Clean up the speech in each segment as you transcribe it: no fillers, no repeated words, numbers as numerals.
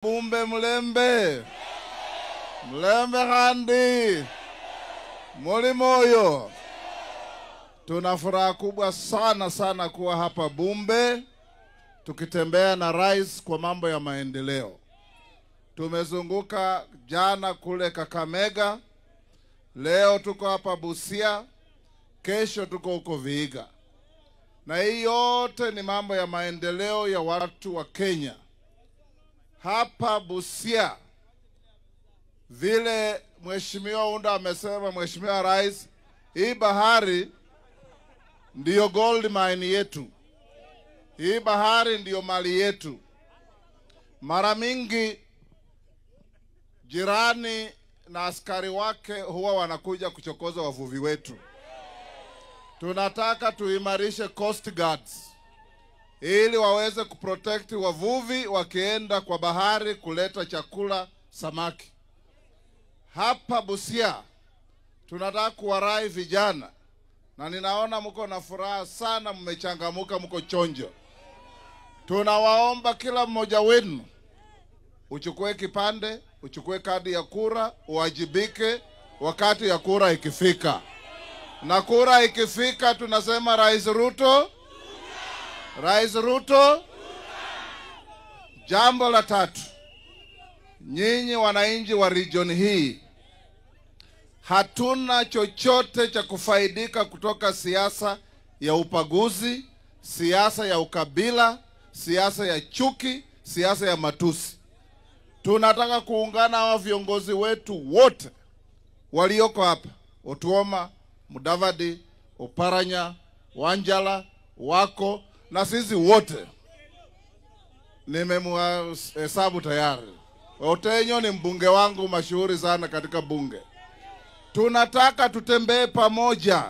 Bumbe Mlembe, Mlembe handi, Muli moyo. Tuna furaha kubwa sana kuwa hapa Bumbe, tukitembea na rais kwa mambo ya maendeleo. Tumezunguka jana kule Kakamega, leo tuko hapa Busia, kesho tuko huko Vihiga. Na hii yote ni mambo ya maendeleo ya watu wa Kenya. Hapa Busia, vile Mheshimiwa Unda amesema, Mheshimiwa Rais, hii bahari ndiyo gold mine yetu. Hii bahari ndiyo mali yetu. Mara mingi jirani na askari wake huwa wanakuja kuchokoza wavuvi wetu. Tunataka tuimarishe Coast Guards ili waweze kuprotect wavuvi wakienda kwa bahari kuleta chakula, samaki. Hapa Busia tunataka kuwarai vijana, na ninaona mko na furaha sana, mmechangamuka, mko chonjo. Tunawaomba kila mmoja wenu uchukue kipande, uchukue kadi ya kura, uwajibike wakati ya kura ikifika. Na kura ikifika tunasema Rais Ruto, Rais Ruto. Jambo la tatu, nyinyi wananchi wa region hii, hatuna chochote cha kufaidika kutoka siasa ya upaguzi, siasa ya ukabila, siasa ya chuki, siasa ya matusi. Tunataka kuungana wa viongozi wetu wote walioko hapa, Otuoma, Mudavadi, Oparanya, Wanjala, Wako, na sisi wote nimemhesabu tayari. Otenyo ni mbunge wangu mashuhuri sana katika bunge. Tunataka tutembee pamoja,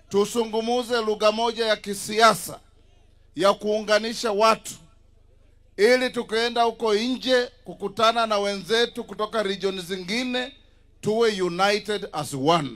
tusungumuze lugha moja ya kisiasa ya kuunganisha watu, ili tukienda huko nje kukutana na wenzetu kutoka region zingine tuwe united as one.